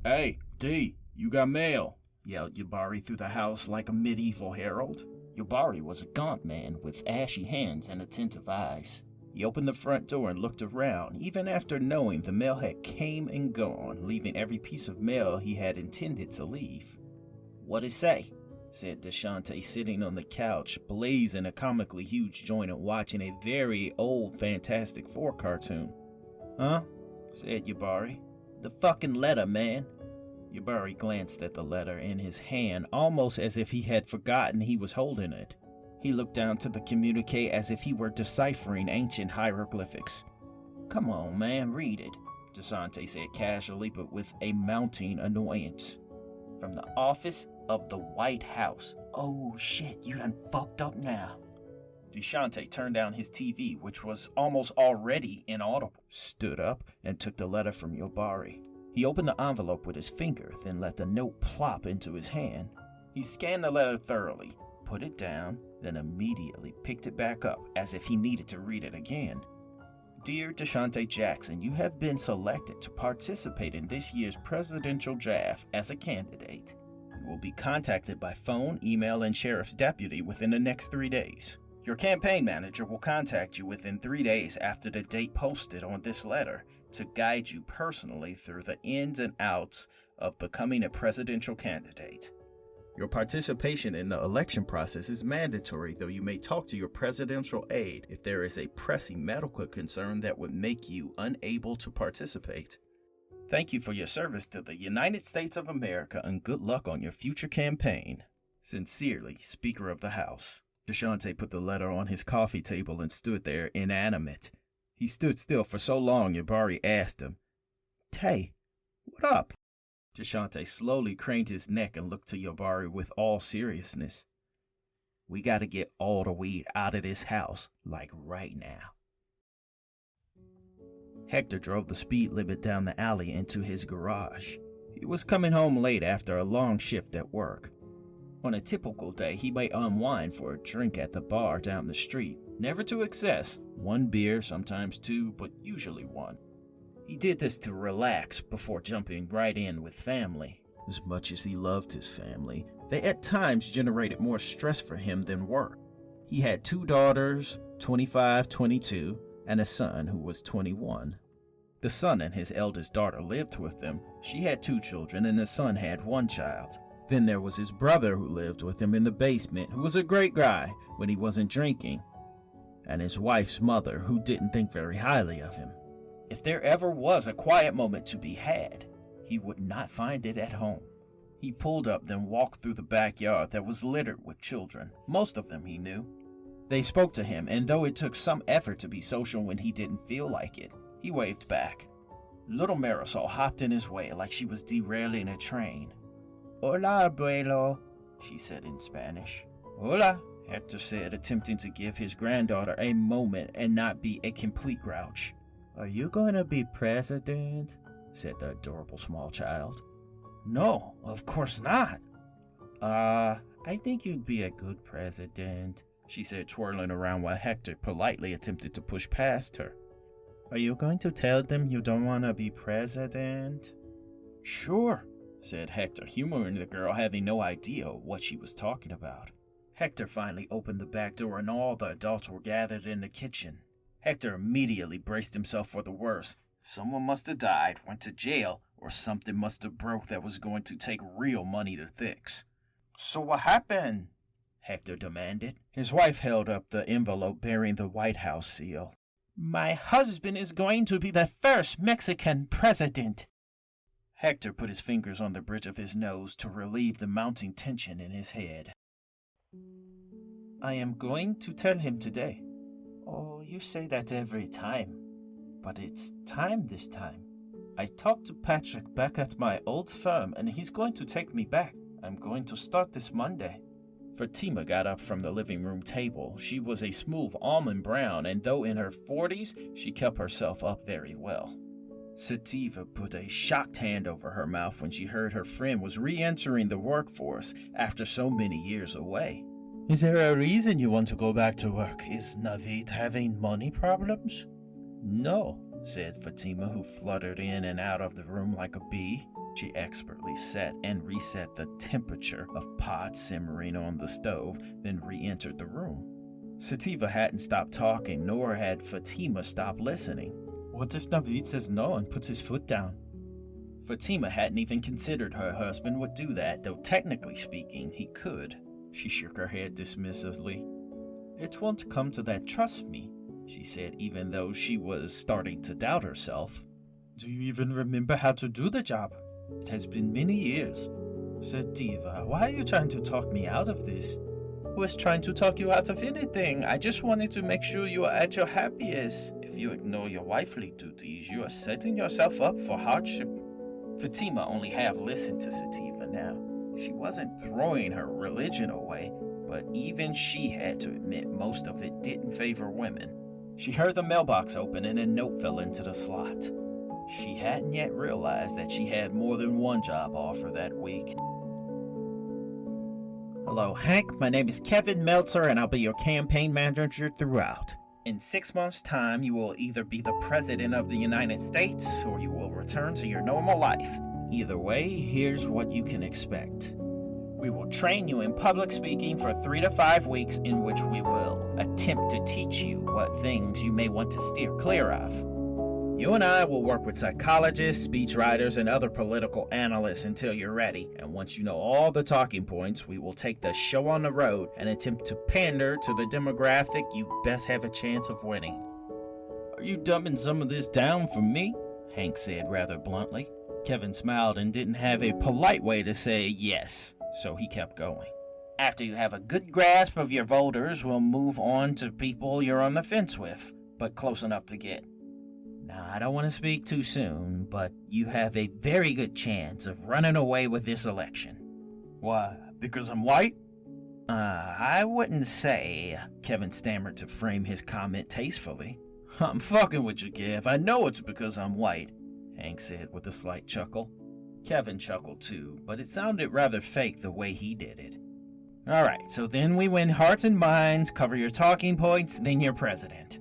Hey, D, you got mail, yelled Yubari through the house like a medieval herald. Yubari was a gaunt man with ashy hands and attentive eyes. He opened the front door and looked around, even after knowing the mail had came and gone, leaving every piece of mail he had intended to leave. "What'd it say?" said Deshante, sitting on the couch, blazing a comically huge joint and watching a very old Fantastic Four cartoon. "Huh?" said Yubari. "The fucking letter, man." Yubari glanced at the letter in his hand, almost as if he had forgotten he was holding it. He looked down to the communique as if he were deciphering ancient hieroglyphics. "Come on, man, read it," Deshante said casually, but with a mounting annoyance. "From the office of the White House." "Oh shit, you done fucked up now." Deshante turned down his TV, which was almost already inaudible, stood up, and took the letter from Yubari. He opened the envelope with his finger, then let the note plop into his hand. He scanned the letter thoroughly, put it down, then immediately picked it back up as if he needed to read it again. "Dear Deshante Jackson, you have been selected to participate in this year's presidential draft as a candidate. You will be contacted by phone, email, and sheriff's deputy within the next 3 days. Your campaign manager will contact you within 3 days after the date posted on this letter to guide you personally through the ins and outs of becoming a presidential candidate. Your participation in the election process is mandatory, though you may talk to your presidential aide if there is a pressing medical concern that would make you unable to participate. Thank you for your service to the United States of America and good luck on your future campaign. Sincerely, Speaker of the House." Deshante put the letter on his coffee table and stood there inanimate. He stood still for so long Yubari asked him, "Tay, what up?" Deshante slowly craned his neck and looked to Yubari with all seriousness. "We gotta get all the weed out of this house, like right now." Hector drove the speed limit down the alley into his garage. He was coming home late after a long shift at work. On a typical day, he might unwind for a drink at the bar down the street, never to excess, 1 beer, sometimes 2, but usually 1. He did this to relax before jumping right in with family. As much as he loved his family, they at times generated more stress for him than work. He had 2 daughters, 25, 22, and a son who was 21. The son and his eldest daughter lived with them. She had 2 children and the son had 1 child. Then there was his brother who lived with him in the basement, who was a great guy when he wasn't drinking, and his wife's mother, who didn't think very highly of him. If there ever was a quiet moment to be had, he would not find it at home. He pulled up, then walked through the backyard that was littered with children. Most of them he knew. They spoke to him, and though it took some effort to be social when he didn't feel like it, he waved back. Little Marisol hopped in his way like she was derailing a train. "Hola, abuelo," she said in Spanish. "Hola," Hector said, attempting to give his granddaughter a moment and not be a complete grouch. "Are you going to be president?" said the adorable small child. "No, of course not." I think you'd be a good president," she said, twirling around while Hector politely attempted to push past her. "Are you going to tell them you don't want to be president?" "Sure," said Hector, humoring the girl, having no idea what she was talking about. Hector finally opened the back door and all the adults were gathered in the kitchen. Hector immediately braced himself for the worst. Someone must have died, went to jail, or something must have broke that was going to take real money to fix. "So what happened?" Hector demanded. His wife held up the envelope bearing the White House seal. "My husband is going to be the first Mexican president." Hector put his fingers on the bridge of his nose to relieve the mounting tension in his head. "I am going to tell him today." "Oh, you say that every time. But it's time this time. I talked to Patrick back at my old firm and he's going to take me back. I'm going to start this Monday." Fatima got up from the living room table. She was a smooth almond brown, and though in her 40s, she kept herself up very well. Sativa put a shocked hand over her mouth when she heard her friend was re-entering the workforce after so many years away. "Is there a reason you want to go back to work? Is Naveed having money problems?" "No," said Fatima, who fluttered in and out of the room like a bee. She expertly set and reset the temperature of pots simmering on the stove, then re-entered the room. Sativa hadn't stopped talking, nor had Fatima stopped listening. What if Naveed says no and puts his foot down? Fatima hadn't even considered her husband would do that, though technically speaking, he could. She shook her head dismissively. It won't come to that, trust me, she said, even though she was starting to doubt herself. Do you even remember how to do the job? It has been many years. Sativa, why are you trying to talk me out of this? Who is trying to talk you out of anything? I just wanted to make sure you are at your happiest. If you ignore your wifely duties, you are setting yourself up for hardship. Fatima only half listened to Sativa now. She wasn't throwing her religion away, but even she had to admit most of it didn't favor women. She heard the mailbox open and a note fell into the slot. She hadn't yet realized that she had more than one job offer that week. Hello, Hank. My name is Kevin Meltzer, and I'll be your campaign manager throughout. In 6 months' time, you will either be the President of the United States, or you will return to your normal life. Either way, here's what you can expect. We will train you in public speaking for 3 to 5 weeks, in which we will attempt to teach you what things you may want to steer clear of. You and I will work with psychologists, speechwriters, and other political analysts until you're ready, and once you know all the talking points, we will take the show on the road and attempt to pander to the demographic you best have a chance of winning. Are you dumbing some of this down for me? Hank said rather bluntly. Kevin smiled and didn't have a polite way to say yes, so he kept going. After you have a good grasp of your voters, we'll move on to people you're on the fence with, but close enough to get. Now, I don't want to speak too soon, but you have a very good chance of running away with this election. Why? Because I'm white? I wouldn't say, Kevin stammered to frame his comment tastefully. I'm fucking with you, Kev. I know it's because I'm white, Hank said with a slight chuckle. Kevin chuckled too, but it sounded rather fake the way he did it. Alright, so then we win hearts and minds, cover your talking points, then you're president.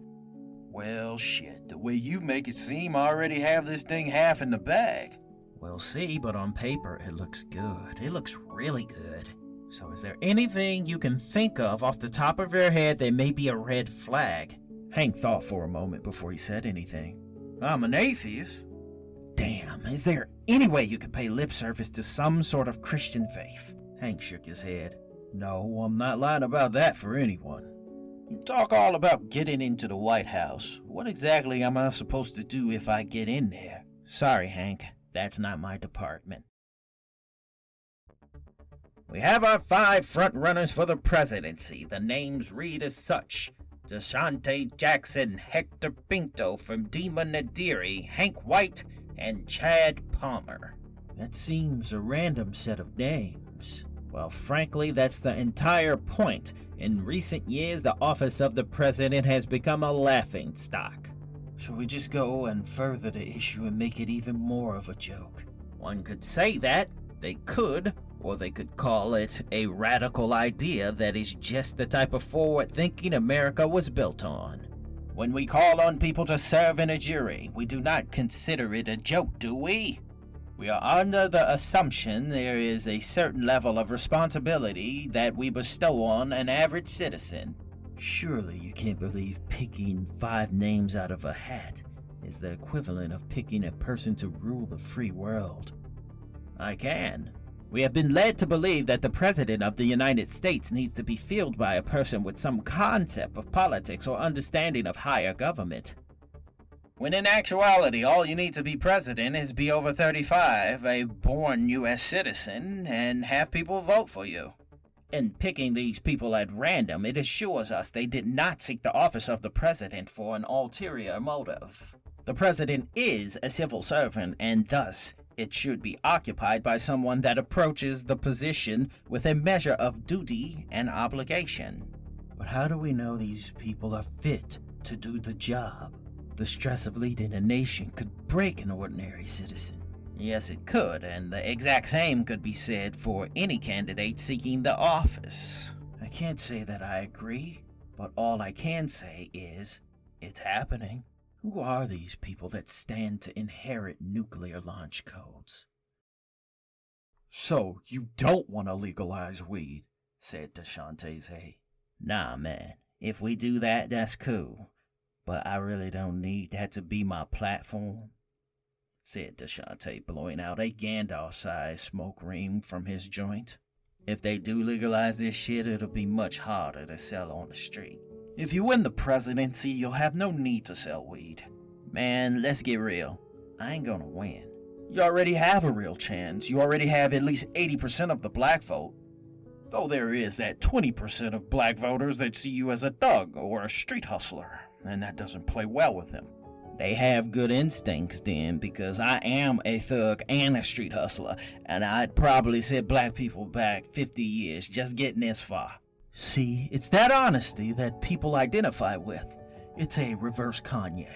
Well, shit, the way you make it seem, I already have this thing half in the bag. We'll see, but on paper, it looks good. It looks really good. So is there anything you can think of off the top of your head that may be a red flag? Hank thought for a moment before he said anything. I'm an atheist. Damn, is there any way you could pay lip service to some sort of Christian faith? Hank shook his head. No, I'm not lying about that for anyone. You talk all about getting into the White House. What exactly am I supposed to do if I get in there? Sorry, Hank. That's not my department. We have our 5 front-runners for the presidency. The names read as such. DeShante Jackson, Hector Pinto from Dima Nadiri, Hank White, and Chad Palmer. That seems a random set of names. Well, frankly, that's the entire point. In recent years, the office of the president has become a laughingstock. Shall we just go and further the issue and make it even more of a joke? One could say that. They could. Or they could call it a radical idea that is just the type of forward-thinking America was built on. When we call on people to serve in a jury, we do not consider it a joke, do we? We are under the assumption there is a certain level of responsibility that we bestow on an average citizen. Surely you can't believe picking 5 names out of a hat is the equivalent of picking a person to rule the free world. I can. We have been led to believe that the President of the United States needs to be filled by a person with some concept of politics or understanding of higher government. When in actuality, all you need to be president is be over 35, a born U.S. citizen, and have people vote for you. In picking these people at random, it assures us they did not seek the office of the president for an ulterior motive. The president is a civil servant, and thus it should be occupied by someone that approaches the position with a measure of duty and obligation. But how do we know these people are fit to do the job? The stress of leading a nation could break an ordinary citizen. Yes, it could, and the exact same could be said for any candidate seeking the office. I can't say that I agree, but all I can say is, it's happening. Who are these people that stand to inherit nuclear launch codes? So, you don't want to legalize weed, said DeShante's Hay. Nah, man. If we do that, that's cool. But I really don't need that to be my platform, said DeShante, blowing out a Gandalf-sized smoke ring from his joint. If they do legalize this shit, it'll be much harder to sell on the street. If you win the presidency, you'll have no need to sell weed. Man, let's get real. I ain't gonna win. You already have a real chance. You already have at least 80% of the black vote. Though there is that 20% of black voters that see you as a thug or a street hustler, and that doesn't play well with them. They have good instincts then, because I am a thug and a street hustler, and I'd probably set black people back 50 years just getting this far. See, it's that honesty that people identify with. It's a reverse Kanye.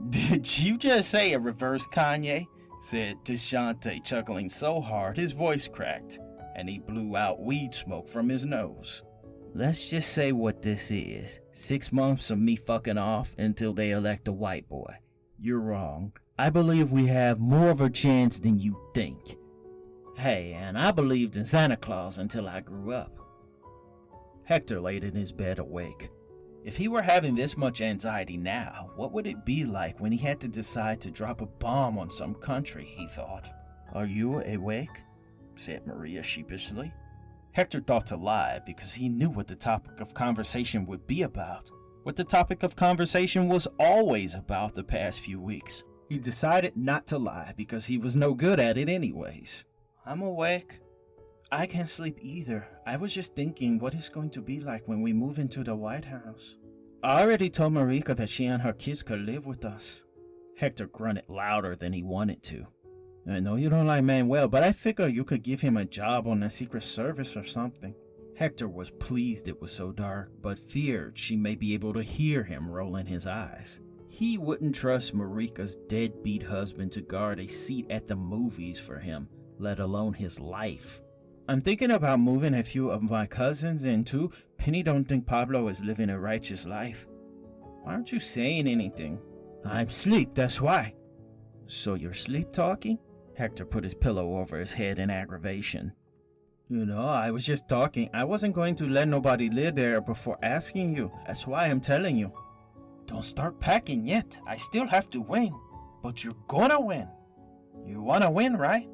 Did you just say a reverse Kanye? Said DeShante, chuckling so hard his voice cracked, and he blew out weed smoke from his nose. Let's just say what this is. 6 months of me fucking off until they elect a white boy. You're wrong. I believe we have more of a chance than you think. Hey, and I believed in Santa Claus until I grew up. Hector laid in his bed awake. If he were having this much anxiety now, what would it be like when he had to decide to drop a bomb on some country, he thought. Are you awake? Said Maria sheepishly. Hector thought to lie because he knew what the topic of conversation would be about. What the topic of conversation was always about the past few weeks. He decided not to lie because he was no good at it anyways. I'm awake. I can't sleep either. I was just thinking what it's going to be like when we move into the White House. I already told Marika that she and her kids could live with us. Hector grunted louder than he wanted to. I know you don't like Manuel, but I figure you could give him a job on the Secret Service or something. Hector was pleased it was so dark, but feared she may be able to hear him rolling his eyes. He wouldn't trust Marika's deadbeat husband to guard a seat at the movies for him, let alone his life. I'm thinking about moving a few of my cousins in too. Penny don't think Pablo is living a righteous life. Why aren't you saying anything? I'm asleep, that's why. So you're sleep talking? Hector put his pillow over his head in aggravation. You know, I was just talking. I wasn't going to let nobody live there before asking you. That's why I'm telling you. Don't start packing yet. I still have to win. But you're gonna win. You wanna win, right?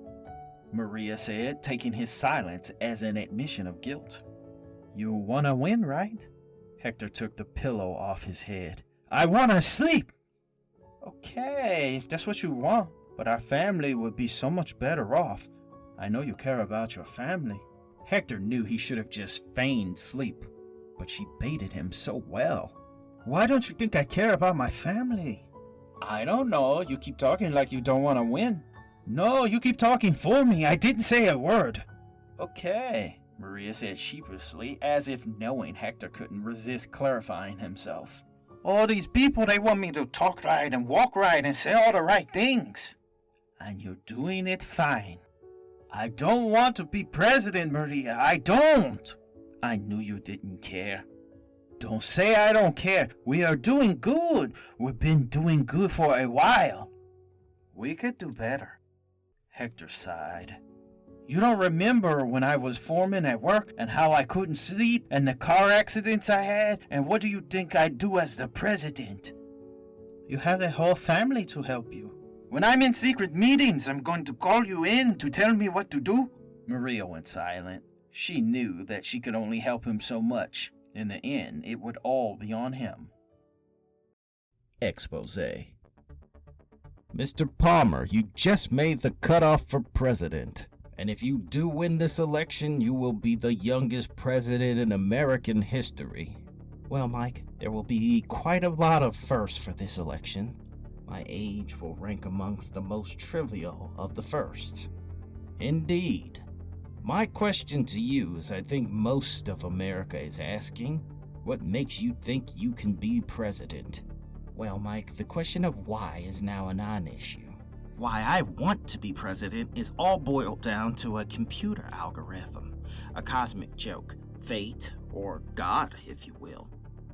Maria said, taking his silence as an admission of guilt. You wanna win, right? Hector took the pillow off his head. I wanna sleep! Okay, if that's what you want, but our family would be so much better off. I know you care about your family. Hector knew he should have just feigned sleep, but she baited him so well. Why don't you think I care about my family? I don't know. You keep talking like you don't want to win. No, you keep talking for me. I didn't say a word. Okay, Maria said sheepishly, as if knowing Hector couldn't resist clarifying himself. All these people, they want me to talk right and walk right and say all the right things. And you're doing it fine. I don't want to be president, Maria. I don't. I knew you didn't care. Don't say I don't care. We are doing good. We've been doing good for a while. We could do better. Hector sighed. You don't remember when I was foreman at work and how I couldn't sleep and the car accidents I had? And what do you think I'd do as the president? You have a whole family to help you. When I'm in secret meetings, I'm going to call you in to tell me what to do. Maria went silent. She knew that she could only help him so much. In the end, it would all be on him. Exposé. Mr. Palmer, you just made the cutoff for president. And if you do win this election, you will be the youngest president in American history. Well, Mike, there will be quite a lot of firsts for this election. My age will rank amongst the most trivial of the firsts. Indeed. My question to you is I think most of America is asking, what makes you think you can be president? Well, Mike, the question of why is now a non-issue. Why I want to be president is all boiled down to a computer algorithm, a cosmic joke, fate, or God, if you will.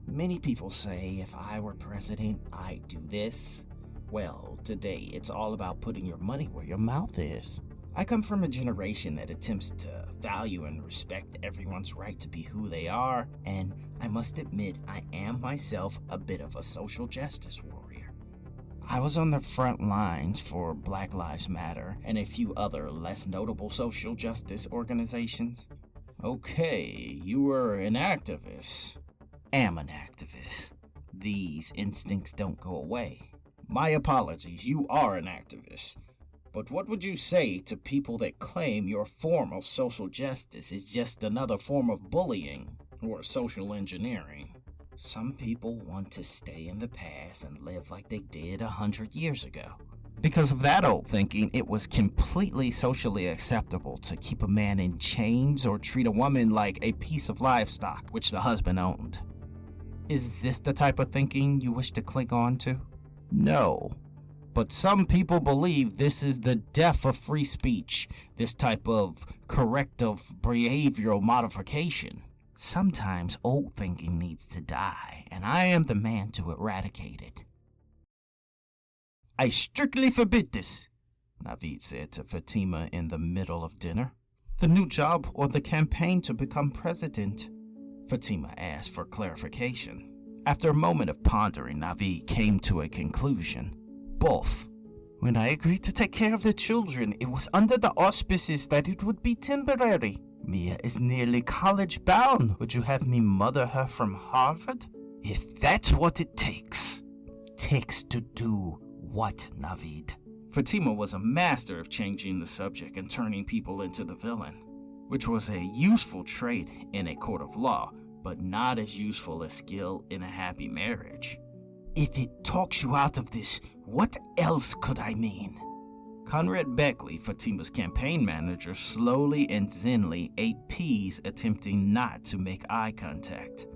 Many people say if I were president, I'd do this. Well, today it's all about putting your money where your mouth is. I come from a generation that attempts to value and respect everyone's right to be who they are, and I must admit I am myself a bit of a social justice warrior. I was on the front lines for Black Lives Matter and a few other less notable social justice organizations. Okay, you were an activist. Am an activist. These instincts don't go away. My apologies, you are an activist. But what would you say to people that claim your form of social justice is just another form of bullying or social engineering? Some people want to stay in the past and live like they did 100 years ago. Because of that old thinking, it was completely socially acceptable to keep a man in chains or treat a woman like a piece of livestock which the husband owned. Is this the type of thinking you wish to cling on to? No. But some people believe this is the death of free speech, this type of corrective behavioral modification. Sometimes old thinking needs to die, and I am the man to eradicate it. I strictly forbid this, Naveed said to Fatima in the middle of dinner. The new job or the campaign to become president? Fatima asked for clarification. After a moment of pondering, Naveed came to a conclusion. Both. When I agreed to take care of the children, it was under the auspices that it would be temporary. Mia is nearly college bound. Would you have me mother her from Harvard? If that's what it takes. Takes to do what, Naveed? Fatima was a master of changing the subject and turning people into the villain, which was a useful trait in a court of law, but not as useful as skill in a happy marriage. If it talks you out of this, what else could I mean? Conrad Beckley, Fatima's campaign manager, slowly and zenly ate peas, attempting not to make eye contact.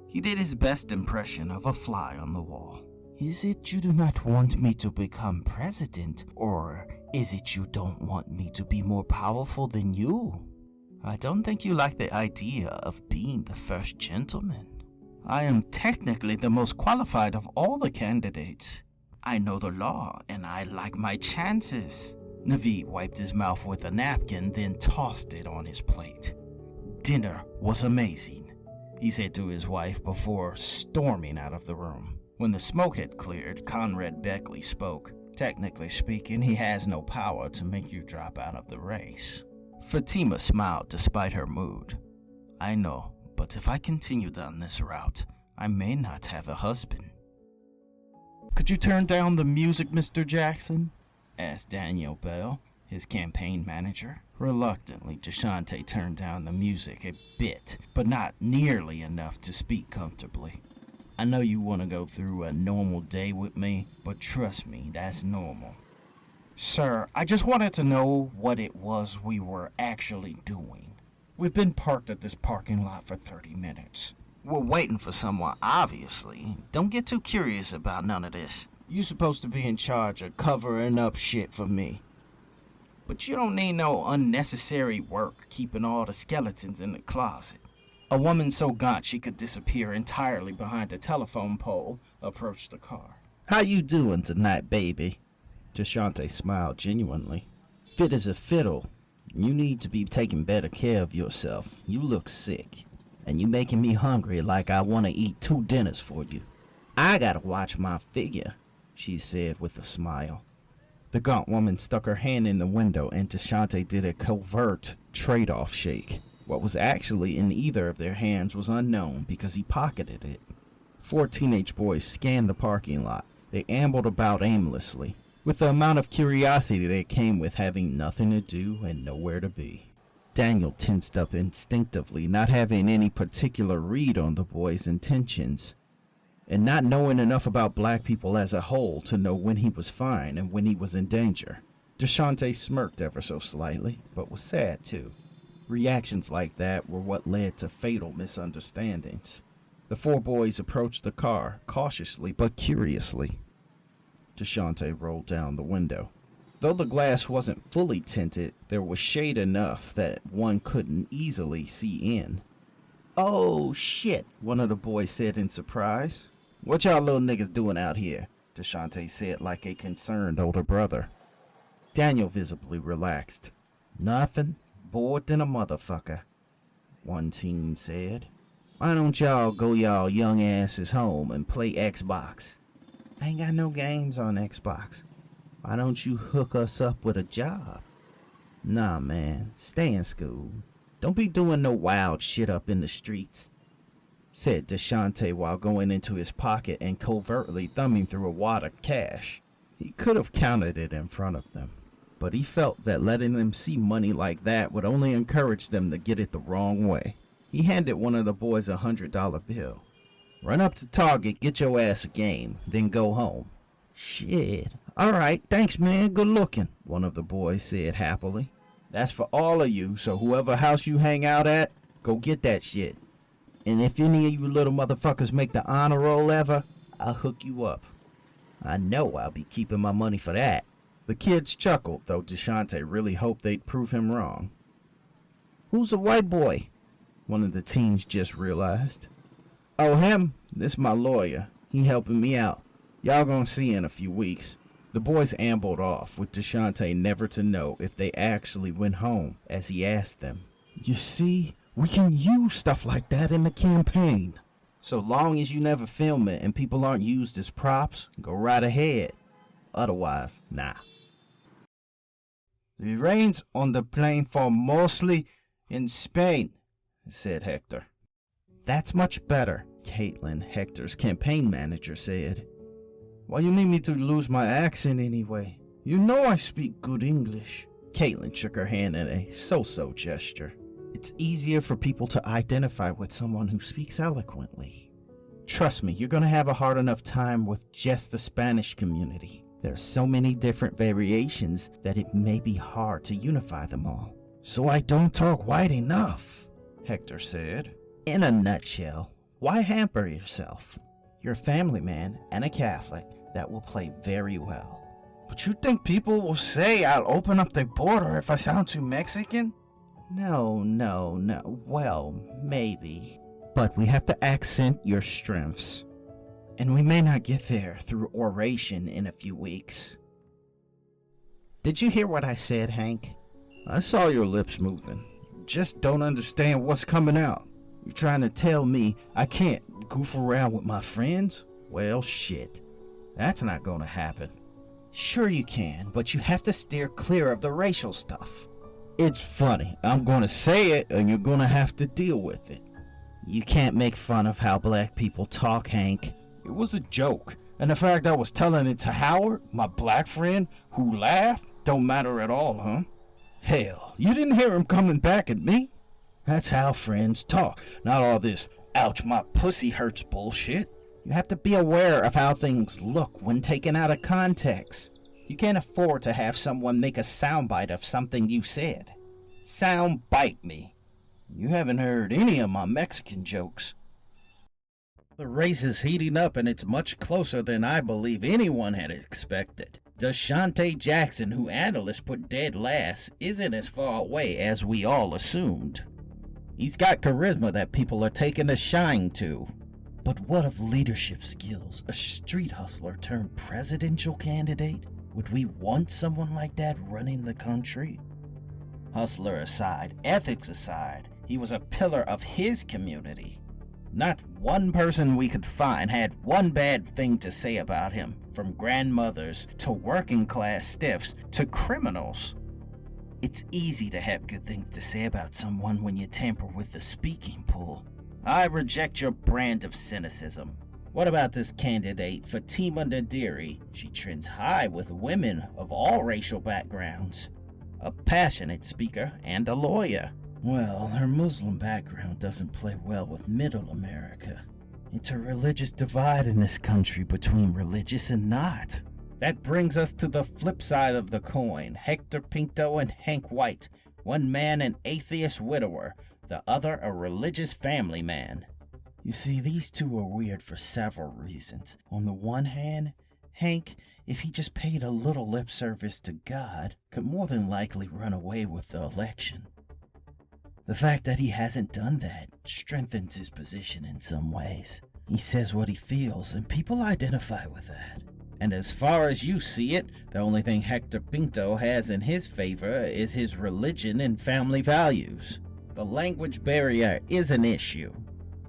He did his best impression of a fly on the wall. Is it you do not want me to become president, or is it you don't want me to be more powerful than you? I don't think you like the idea of being the first gentleman. I am technically the most qualified of all the candidates. I know the law, and I like my chances. Naveed wiped his mouth with a napkin, then tossed it on his plate. Dinner was amazing, he said to his wife before storming out of the room. When the smoke had cleared, Conrad Beckley spoke. Technically speaking, he has no power to make you drop out of the race. Fatima smiled despite her mood. I know, but if I continue down this route, I may not have a husband. Could you turn down the music, Mr. Jackson? Asked Daniel Bell, his campaign manager. Reluctantly, Deshante turned down the music a bit, but not nearly enough to speak comfortably. I know you want to go through a normal day with me, but trust me, that's normal. Sir, I just wanted to know what it was we were actually doing. We've been parked at this parking lot for 30 minutes. We're waiting for someone, obviously. Don't get too curious about none of this. You're supposed to be in charge of covering up shit for me. But you don't need no unnecessary work keeping all the skeletons in the closet. A woman so gaunt she could disappear entirely behind a telephone pole approached the car. How you doing tonight, baby? Deshante smiled genuinely. Fit as a fiddle. You need to be taking better care of yourself. You look sick. And you making me hungry like I want to eat 2 dinners for you. I gotta watch my figure, she said with a smile. The gaunt woman stuck her hand in the window and Deshante did a covert trade-off shake. What was actually in either of their hands was unknown because he pocketed it. 4 teenage boys scanned the parking lot. They ambled about aimlessly, with the amount of curiosity that came with having nothing to do and nowhere to be. Daniel tensed up instinctively, not having any particular read on the boy's intentions, and not knowing enough about black people as a whole to know when he was fine and when he was in danger. Deshante smirked ever so slightly, but was sad too. Reactions like that were what led to fatal misunderstandings. The 4 boys approached the car, cautiously but curiously. Deshante rolled down the window. Though the glass wasn't fully tinted, there was shade enough that one couldn't easily see in. Oh, shit, one of the boys said in surprise. What y'all little niggas doing out here? Deshante said like a concerned older brother. Daniel visibly relaxed. Nothing. Bored than a motherfucker, one teen said. Why don't y'all go y'all young asses home and play Xbox? I ain't got no games on Xbox. Why don't you hook us up with a job? Nah, man, stay in school. Don't be doing no wild shit up in the streets, said DeShante while going into his pocket and covertly thumbing through a wad of cash. He could have counted it in front of them, but he felt that letting them see money like that would only encourage them to get it the wrong way. He handed one of the boys a $100 bill. Run up to Target, get your ass a game, then go home. Shit. Alright, thanks man, good looking, one of the boys said happily. That's for all of you, so whoever house you hang out at, go get that shit. And if any of you little motherfuckers make the honor roll ever, I'll hook you up. I know I'll be keeping my money for that. The kids chuckled, though DeShante really hoped they'd prove him wrong. Who's the white boy? One of the teens just realized. Oh, him? This my lawyer. He helping me out. Y'all gonna see in a few weeks. The boys ambled off, with DeShante never to know if they actually went home, as he asked them. You see, we can use stuff like that in the campaign. So long as you never film it and people aren't used as props, go right ahead. Otherwise, nah. The rains on the plain fall mostly in Spain, said Hector. That's much better, Caitlin, Hector's campaign manager, said. Why you need me to lose my accent anyway? You know I speak good English. Caitlin shook her hand in a so-so gesture. It's easier for people to identify with someone who speaks eloquently. Trust me, you're gonna have a hard enough time with just the Spanish community. There are so many different variations that it may be hard to unify them all. So I don't talk white enough, Hector said. In a nutshell, why hamper yourself? You're a family man and a Catholic. That will play very well. But you think people will say I'll open up the border if I sound too Mexican? No. Well, maybe. But we have to accent your strengths. And we may not get there through oration in a few weeks. Did you hear what I said, Hank? I saw your lips moving. Just don't understand what's coming out. You're trying to tell me I can't goof around with my friends? Well, shit. That's not gonna happen. Sure you can, but you have to steer clear of the racial stuff. It's funny. I'm gonna say it, and you're gonna have to deal with it. You can't make fun of how black people talk, Hank. It was a joke, and the fact I was telling it to Howard, my black friend, who laughed, don't matter at all, huh? Hell, you didn't hear him coming back at me? That's how friends talk, not all this ouch my pussy hurts bullshit. You have to be aware of how things look when taken out of context. You can't afford to have someone make a soundbite of something you said. Soundbite me. You haven't heard any of my Mexican jokes. The race is heating up and it's much closer than I believe anyone had expected. DeShante Jackson, who analysts put dead last, isn't as far away as we all assumed. He's got charisma that people are taking a shine to. But what of leadership skills? A street hustler turned presidential candidate? Would we want someone like that running the country? Hustler aside, ethics aside, he was a pillar of his community. Not one person we could find had one bad thing to say about him, from grandmothers to working class stiffs to criminals. It's easy to have good things to say about someone when you tamper with the speaking pool. I reject your brand of cynicism. What about this candidate, Fatima Nadiri? She trends high with women of all racial backgrounds. A passionate speaker and a lawyer. Well, her Muslim background doesn't play well with Middle America. It's a religious divide in this country between religious and not. That brings us to the flip side of the coin. Hector Pinto and Hank White. One man an atheist widower, the other a religious family man. You see, these two are weird for several reasons. On the one hand, Hank, if he just paid a little lip service to God, could more than likely run away with the election. The fact that he hasn't done that strengthens his position in some ways. He says what he feels, and people identify with that. And as far as you see it, the only thing Hector Pinto has in his favor is his religion and family values. The language barrier is an issue.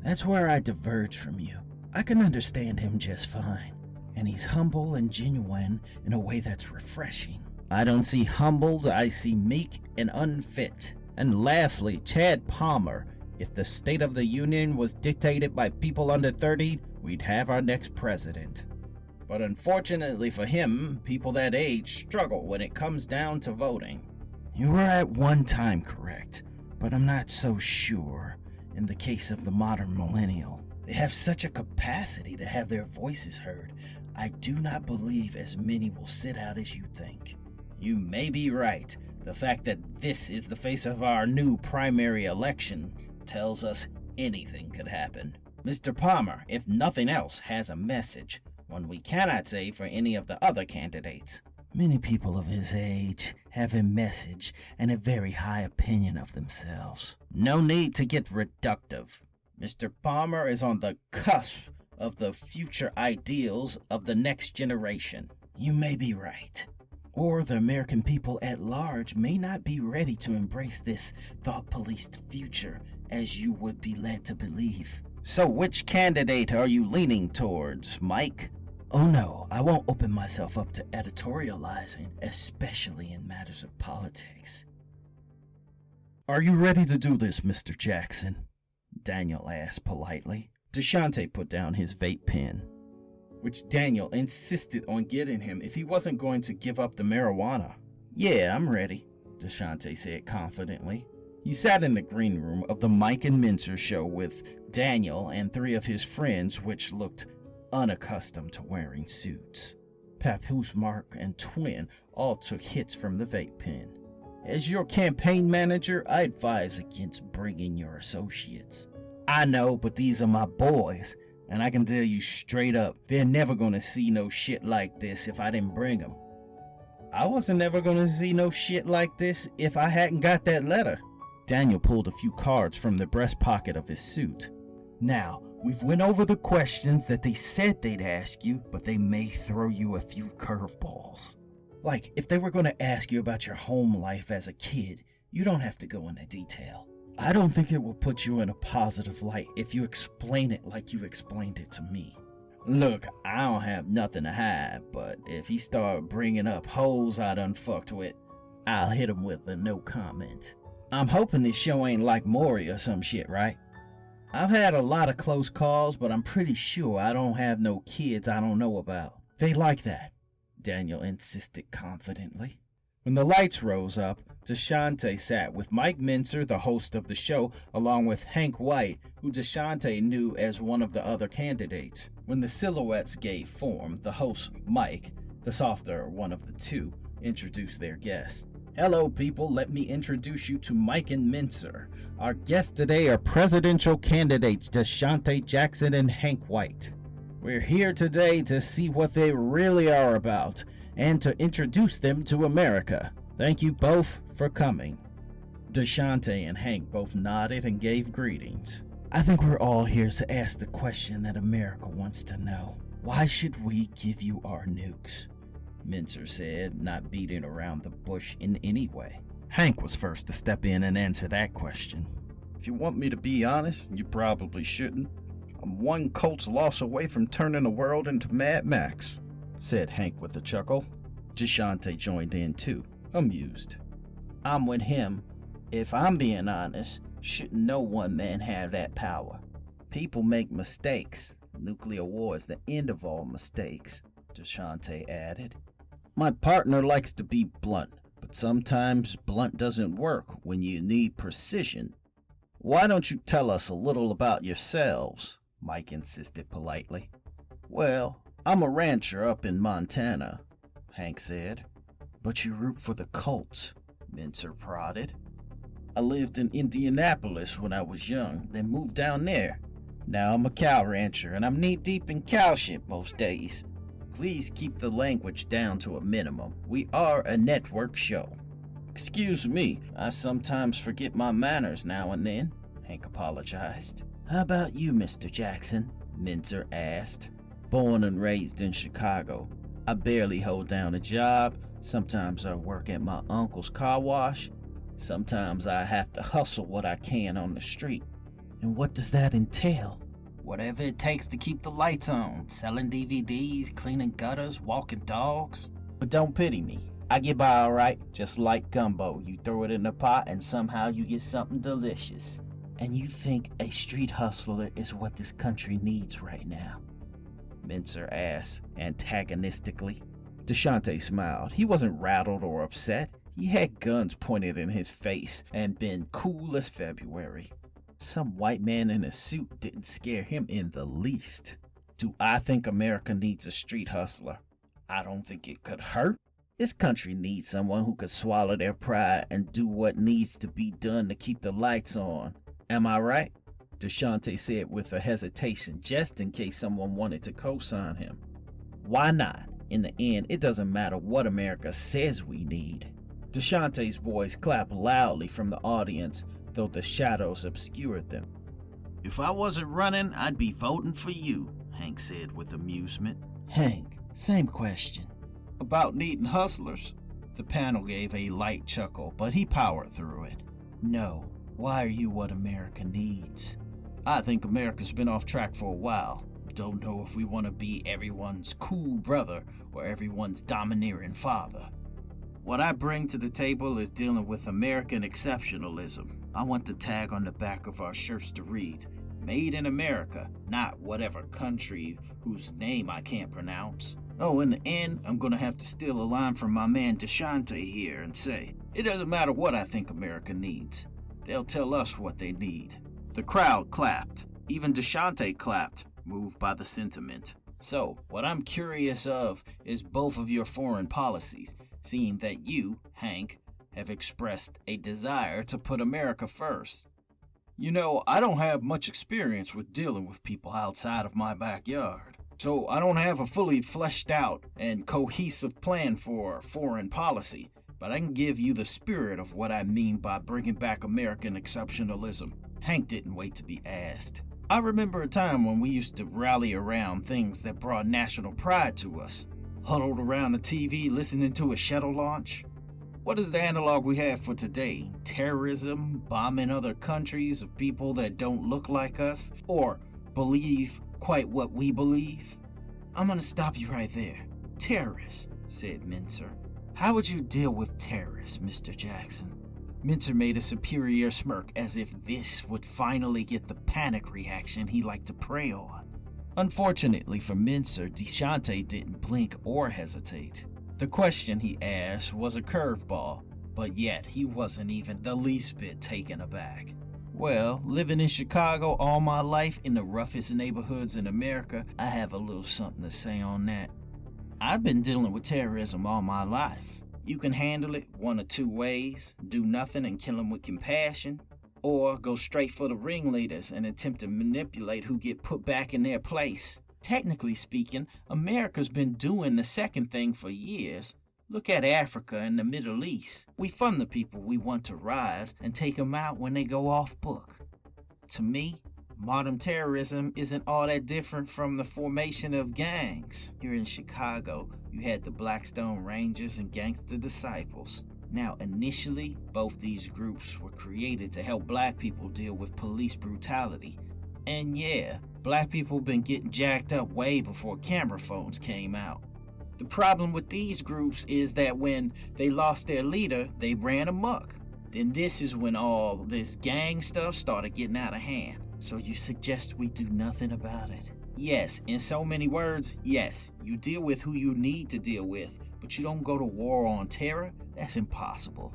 That's where I diverge from you. I can understand him just fine, and he's humble and genuine in a way that's refreshing. I don't see humbled, I see meek and unfit. And lastly, Chad Palmer. If the State of the Union was dictated by people under 30, we'd have our next president. But unfortunately for him, people that age struggle when it comes down to voting. You were at one time correct, but I'm not so sure in the case of the modern millennial. They have such a capacity to have their voices heard. I do not believe as many will sit out as you think. You may be right. The fact that this is the face of our new primary election tells us anything could happen. Mr. Palmer, if nothing else, has a message, one we cannot say for any of the other candidates. Many people of his age have a message and a very high opinion of themselves. No need to get reductive. Mr. Palmer is on the cusp of the future ideals of the next generation. You may be right. Or the American people at large may not be ready to embrace this thought-policed future as you would be led to believe. So which candidate are you leaning towards, Mike? Oh no, I won't open myself up to editorializing, especially in matters of politics. Are you ready to do this, Mr. Jackson? Daniel asked politely. DeShante put down his vape pen, which Daniel insisted on getting him if he wasn't going to give up the marijuana. Yeah, I'm ready, DeShante said confidently. He sat in the green room of the Mike and Mincer show with Daniel and 3 of his friends, which looked unaccustomed to wearing suits. Papoose, Mark, and Twin all took hits from the vape pen. As your campaign manager, I advise against bringing your associates. I know, but these are my boys, and I can tell you straight up, they're never gonna see no shit like this if I didn't bring them. I wasn't never gonna see no shit like this if I hadn't got that letter. Daniel pulled a few cards from the breast pocket of his suit. Now, we've went over the questions that they said they'd ask you, but they may throw you a few curveballs. Like, if they were going to ask you about your home life as a kid, you don't have to go into detail. I don't think it will put you in a positive light if you explain it like you explained it to me. Look, I don't have nothing to hide, but if he start bringing up hoes I done fucked with, I'll hit him with a no comment. I'm hoping this show ain't like Maury or some shit, right? I've had a lot of close calls, but I'm pretty sure I don't have no kids I don't know about. They like that, Daniel insisted confidently. When the lights rose up, DeShante sat with Mike Mincer, the host of the show, along with Hank White, who DeShante knew as one of the other candidates. When the silhouettes gave form, the host, Mike, the softer one of the two, introduced their guest. Hello, people. Let me introduce you to Mike and Mincer. Our guests today are presidential candidates DeShante Jackson and Hank White. We're here today to see what they really are about and to introduce them to America. Thank you both for coming. DeShante and Hank both nodded and gave greetings. I think we're all here to ask the question that America wants to know. Why should we give you our nukes? Mincer said, not beating around the bush in any way. Hank was first to step in and answer that question. If you want me to be honest, you probably shouldn't. I'm one Colt's loss away from turning the world into Mad Max, said Hank with a chuckle. DeShante joined in too, amused. I'm with him. If I'm being honest, shouldn't no one man have that power? People make mistakes. Nuclear war is the end of all mistakes, DeShante added. My partner likes to be blunt, but sometimes blunt doesn't work when you need precision. Why don't you tell us a little about yourselves? Mike insisted politely. Well, I'm a rancher up in Montana, Hank said. But you root for the Colts, Mincer prodded. I lived in Indianapolis when I was young, then moved down there. Now I'm a cow rancher, and I'm knee-deep in cow shit most days. Please keep the language down to a minimum. We are a network show. Excuse me, I sometimes forget my manners now and then, Hank apologized. How about you, Mr. Jackson? Mincer asked. Born and raised in Chicago, I barely hold down a job. Sometimes I work at my uncle's car wash. Sometimes I have to hustle what I can on the street. And what does that entail? Whatever it takes to keep the lights on. Selling DVDs, cleaning gutters, walking dogs. But don't pity me. I get by alright, just like gumbo. You throw it in a pot and somehow you get something delicious. And you think a street hustler is what this country needs right now? Mincer asked, antagonistically. DeShante smiled. He wasn't rattled or upset. He had guns pointed in his face and been cool as February. Some white man in a suit didn't scare him in the least. Do I think America needs a street hustler? I don't think it could hurt. This country needs someone who could swallow their pride and do what needs to be done to keep the lights on. Am I right? DeShante said with a hesitation, just in case someone wanted to co-sign him. Why not? In the end, it doesn't matter what America says we need. DeShante's voice clapped loudly from the audience, though the shadows obscured them. If I wasn't running, I'd be voting for you, Hank said with amusement. Hank, same question. About needing hustlers? The panel gave a light chuckle, but he powered through it. No, why are you what America needs? I think America's been off track for a while. Don't know if we want to be everyone's cool brother or everyone's domineering father. What I bring to the table is dealing with American exceptionalism. I want the tag on the back of our shirts to read, Made in America, not whatever country whose name I can't pronounce. Oh, in the end, I'm gonna have to steal a line from my man DeShante here and say, it doesn't matter what I think America needs. They'll tell us what they need. The crowd clapped. Even DeShante clapped, moved by the sentiment. So, what I'm curious of is both of your foreign policies, seeing that you, Hank, have expressed a desire to put America first. You know, I don't have much experience with dealing with people outside of my backyard. So I don't have a fully fleshed out and cohesive plan for foreign policy, but I can give you the spirit of what I mean by bringing back American exceptionalism. Hank didn't wait to be asked. I remember a time when we used to rally around things that brought national pride to us. Huddled around the TV listening to a shuttle launch. What is the analog we have for today? Terrorism, bombing other countries of people that don't look like us, or believe quite what we believe? I'm gonna stop you right there. Terrorists, said Mincer. How would you deal with terrorists, Mr. Jackson? Mincer made a superior smirk as if this would finally get the panic reaction he liked to prey on. Unfortunately for Mincer, DeShante didn't blink or hesitate. The question he asked was a curveball, but yet he wasn't even the least bit taken aback. Well, living in Chicago all my life in the roughest neighborhoods in America, I have a little something to say on that. I've been dealing with terrorism all my life. You can handle it one of two ways, do nothing and kill them with compassion, or go straight for the ringleaders and attempt to manipulate who get put back in their place. Technically speaking, America's been doing the second thing for years. Look at Africa and the Middle East. We fund the people we want to rise and take them out when they go off book. To me, modern terrorism isn't all that different from the formation of gangs. Here in Chicago, you had the Blackstone Rangers and Gangster Disciples. Now, initially, both these groups were created to help black people deal with police brutality. And yeah, black people been getting jacked up way before camera phones came out. The problem with these groups is that when they lost their leader, they ran amok. Then this is when all this gang stuff started getting out of hand. So you suggest we do nothing about it? Yes, in so many words, yes. You deal with who you need to deal with, but you don't go to war on terror? That's impossible.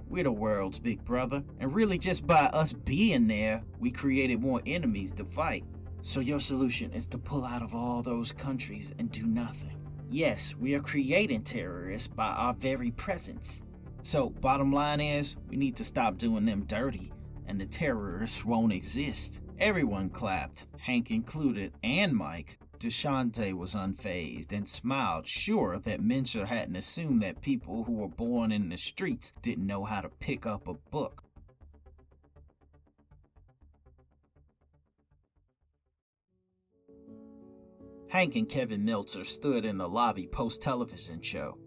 We're the world's big brother, and really just by us being there, we created more enemies to fight. So your solution is to pull out of all those countries and do nothing? Yes, we are creating terrorists by our very presence. So, bottom line is, we need to stop doing them dirty, and the terrorists won't exist. Everyone clapped, Hank included, and Mike. DeShante was unfazed and smiled, sure that Mincer hadn't assumed that people who were born in the streets didn't know how to pick up a book. Hank and Kevin Meltzer stood in the lobby post-television show.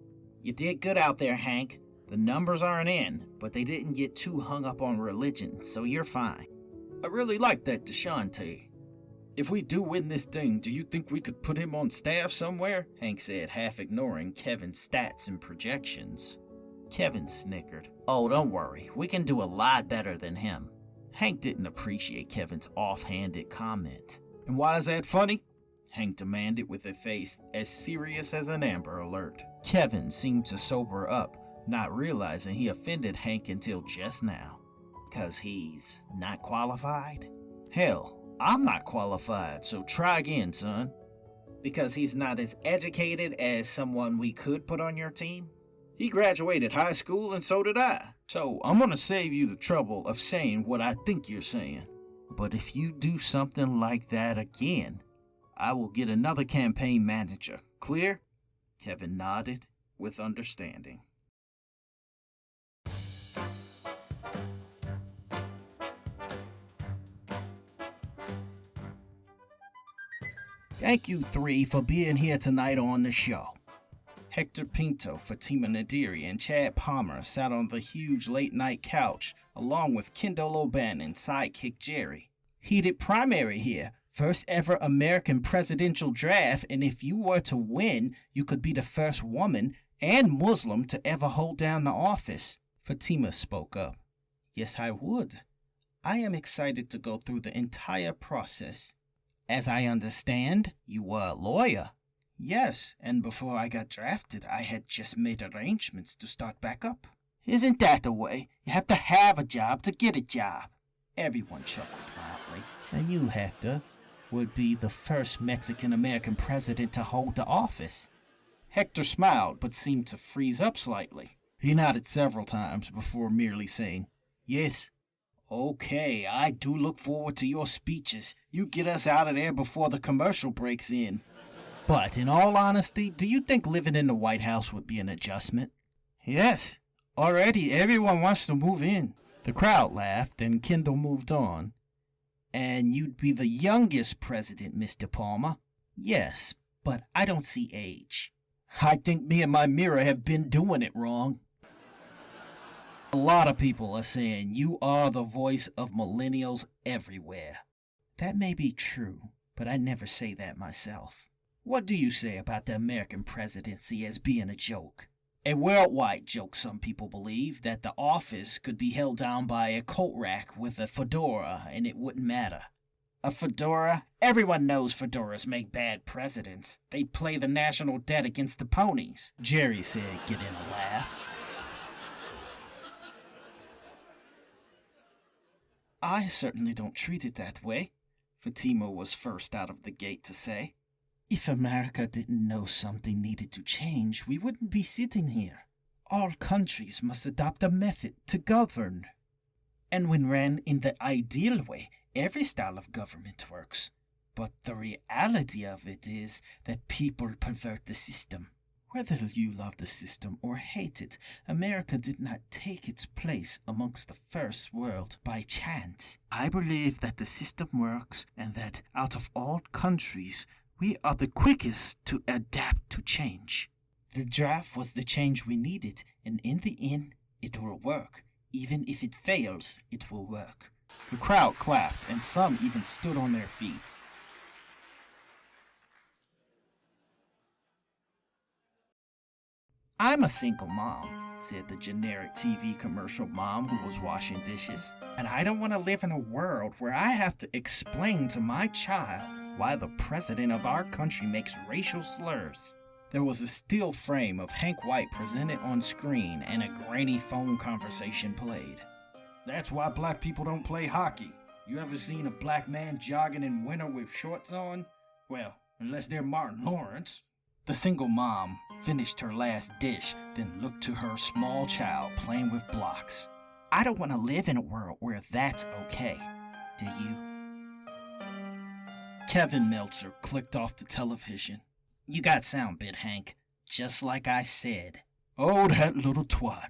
You did good out there, Hank. The numbers aren't in, but they didn't get too hung up on religion, so you're fine. I really like that DeShante. If we do win this thing, do you think we could put him on staff somewhere? Hank said, half ignoring Kevin's stats and projections. Kevin snickered. Oh, don't worry. We can do a lot better than him. Hank didn't appreciate Kevin's offhanded comment. And why is that funny? Hank demanded with a face as serious as an Amber Alert. Kevin seemed to sober up, not realizing he offended Hank until just now. 'Cause he's not qualified? Hell, I'm not qualified, so try again, son. Because he's not as educated as someone we could put on your team? He graduated high school and so did I. So I'm gonna save you the trouble of saying what I think you're saying. But if you do something like that again, I will get another campaign manager. Clear? Kevin nodded with understanding. Thank you three for being here tonight on the show. Hector Pinto, Fatima Nadiri, and Chad Palmer sat on the huge late-night couch, along with Kendall O'Bannon, sidekick Jerry. Heated primary here. First ever American presidential draft, and if you were to win, you could be the first woman and Muslim to ever hold down the office. Fatima spoke up. Yes, I would. I am excited to go through the entire process. As I understand, you were a lawyer. Yes, and before I got drafted, I had just made arrangements to start back up. Isn't that the way? You have to have a job to get a job. Everyone chuckled loudly. And you, Hector, would be the first Mexican-American president to hold the office. Hector smiled, but seemed to freeze up slightly. He nodded several times before merely saying, Yes. Okay, I do look forward to your speeches. You get us out of there before the commercial breaks in. But in all honesty, do you think living in the White House would be an adjustment? Yes. Already everyone wants to move in. The crowd laughed and Kendall moved on. And you'd be the youngest president, Mr. Palmer. Yes, but I don't see age. I think me and my mirror have been doing it wrong. A lot of people are saying you are the voice of millennials everywhere. That may be true, but I never say that myself. What do you say about the American presidency as being a joke? A worldwide joke, some people believe, that the office could be held down by a coat rack with a fedora and it wouldn't matter. A fedora? Everyone knows fedoras make bad presidents. They play the national debt against the ponies, Jerry said, getting a laugh. I certainly don't treat it that way, Fatima was first out of the gate to say. If America didn't know something needed to change, we wouldn't be sitting here. All countries must adopt a method to govern. And when ran in the ideal way, every style of government works. But the reality of it is that people pervert the system. Whether you love the system or hate it, America did not take its place amongst the first world by chance. I believe that the system works and that out of all countries, we are the quickest to adapt to change. The draft was the change we needed, and in the end, it will work. Even if it fails, it will work. The crowd clapped, and some even stood on their feet. I'm a single mom, said the generic TV commercial mom who was washing dishes. And I don't want to live in a world where I have to explain to my child why the president of our country makes racial slurs. There was a still frame of Hank White presented on screen and a grainy phone conversation played. That's why black people don't play hockey. You ever seen a black man jogging in winter with shorts on? Well, unless they're Martin Lawrence. The single mom finished her last dish, then looked to her small child playing with blocks. I don't want to live in a world where that's okay. Do you? Kevin Meltzer clicked off the television. You got sound bit, Hank. Just like I said. Oh, that little twat.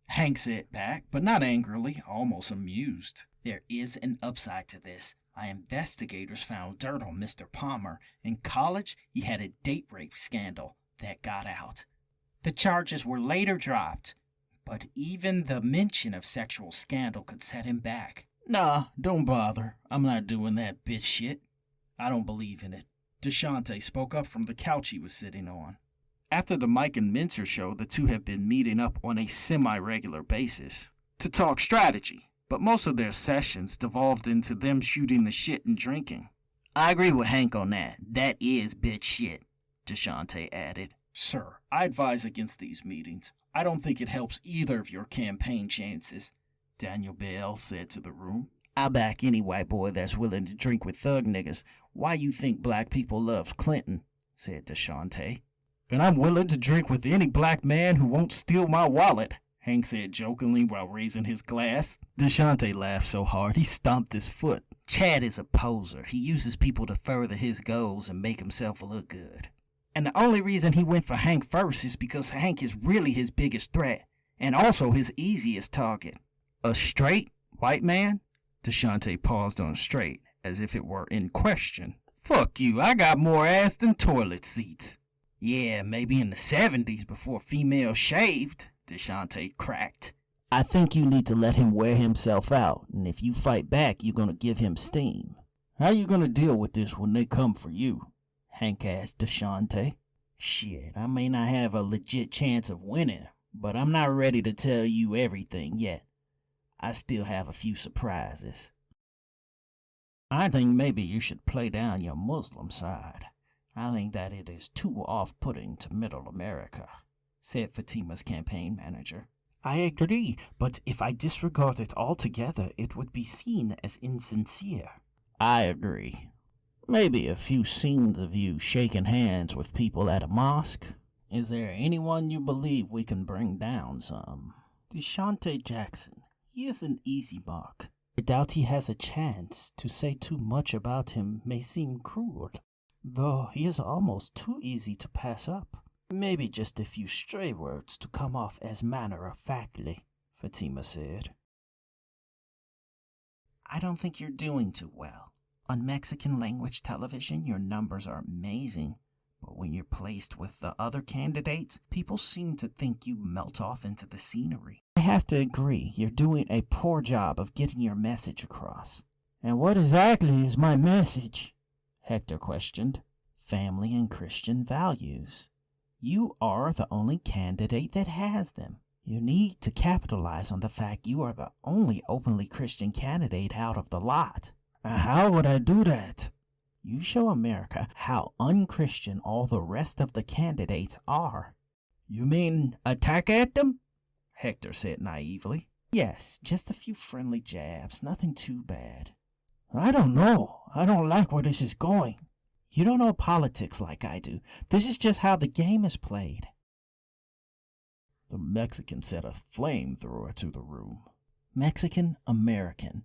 Hank said back, but not angrily, almost amused. There is an upside to this. Our investigators found dirt on Mr. Palmer. In college, he had a date rape scandal that got out. The charges were later dropped, but even the mention of sexual scandal could set him back. Nah, don't bother. I'm not doing that bitch shit. I don't believe in it. DeShante spoke up from the couch he was sitting on. After the Mike and Mincer show, the two have been meeting up on a semi-regular basis to talk strategy, but most of their sessions devolved into them shooting the shit and drinking. I agree with Hank on that. That is bitch shit, DeShante added. Sir, I advise against these meetings. I don't think it helps either of your campaign chances, Daniel Bell said to the room. I'll back any white boy that's willing to drink with thug niggas. Why you think black people love Clinton, said DeShante. And I'm willing to drink with any black man who won't steal my wallet, Hank said jokingly while raising his glass. DeShante laughed so hard he stomped his foot. Chad is a poser. He uses people to further his goals and make himself look good. And the only reason he went for Hank first is because Hank is really his biggest threat, and also his easiest target. A straight white man? DeShante paused on straight, as if it were in question. Fuck you, I got more ass than toilet seats. Yeah, maybe in the 70s before females shaved, DeShante cracked. I think you need to let him wear himself out, and if you fight back, you're gonna give him steam. How you gonna deal with this when they come for you? Hank asked DeShante. Shit, I may not have a legit chance of winning, but I'm not ready to tell you everything yet. I still have a few surprises. I think maybe you should play down your Muslim side. I think that it is too off-putting to Middle America, said Fatima's campaign manager. I agree, but if I disregard it altogether, it would be seen as insincere. I agree. Maybe a few scenes of you shaking hands with people at a mosque. Is there anyone you believe we can bring down some? DeShante Jackson. He is an easy mark. I doubt he has a chance. To say too much about him may seem cruel, though he is almost too easy to pass up. Maybe just a few stray words to come off as matter-of-factly, Fatima said. I don't think you're doing too well. On Mexican language television, your numbers are amazing, but when you're placed with the other candidates, people seem to think you melt off into the scenery. I have to agree, you're doing a poor job of getting your message across. And what exactly is my message? Hector questioned. Family and Christian values. You are the only candidate that has them. You need to capitalize on the fact you are the only openly Christian candidate out of the lot. How would I do that? You show America how unchristian all the rest of the candidates are. You mean attack at them? Hector said naively. Yes, just a few friendly jabs, nothing too bad. I don't know. I don't like where this is going. You don't know politics like I do. This is just how the game is played. The Mexican set a flamethrower to the room. Mexican-American,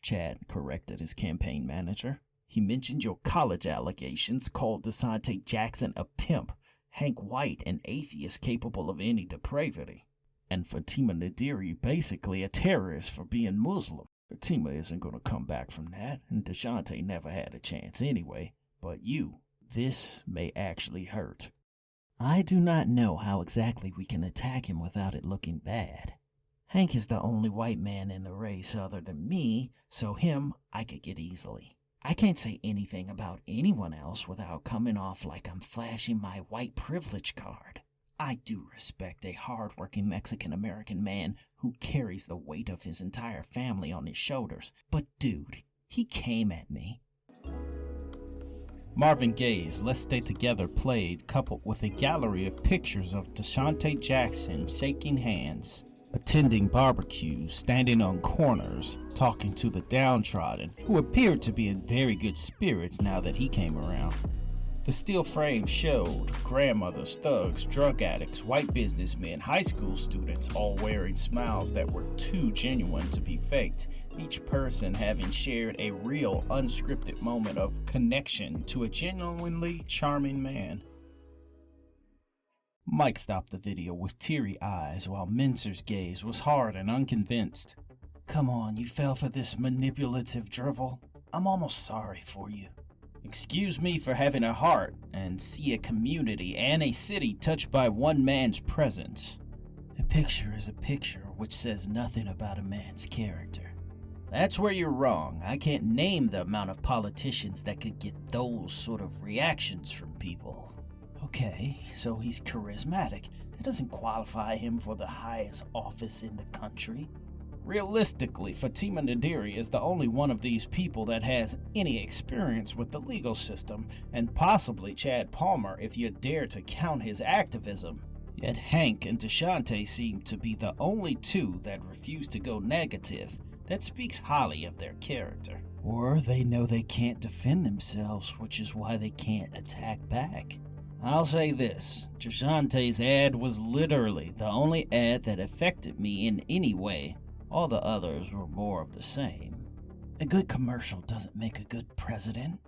Chad corrected his campaign manager. He mentioned your college allegations, called DeShante Jackson a pimp, Hank White an atheist capable of any depravity, and Fatima Nadiri basically a terrorist for being Muslim. Fatima isn't going to come back from that, and DeShante never had a chance anyway. But you, this may actually hurt. I do not know how exactly we can attack him without it looking bad. Hank is the only white man in the race other than me, so him I could get easily. I can't say anything about anyone else without coming off like I'm flashing my white privilege card. I do respect a hard-working Mexican-American man who carries the weight of his entire family on his shoulders, but dude, he came at me. Marvin Gaye's Let's Stay Together played, coupled with a gallery of pictures of DeShante Jackson shaking hands, attending barbecues, standing on corners, talking to the downtrodden, who appeared to be in very good spirits now that he came around. The steel frame showed grandmothers, thugs, drug addicts, white businessmen, high school students, all wearing smiles that were too genuine to be faked, each person having shared a real, unscripted moment of connection to a genuinely charming man. Mike stopped the video with teary eyes while Mincer's gaze was hard and unconvinced. Come on, you fell for this manipulative drivel? I'm almost sorry for you. Excuse me for having a heart and see a community and a city touched by one man's presence. A picture is a picture which says nothing about a man's character. That's where you're wrong. I can't name the amount of politicians that could get those sort of reactions from people. Okay, so he's charismatic. That doesn't qualify him for the highest office in the country. Realistically, Fatima Nadiri is the only one of these people that has any experience with the legal system, and possibly Chad Palmer if you dare to count his activism. Yet Hank and Deshante seem to be the only two that refuse to go negative. That speaks highly of their character. Or they know they can't defend themselves, which is why they can't attack back. I'll say this, Deshante's ad was literally the only ad that affected me in any way. All the others were more of the same. A good commercial doesn't make a good president.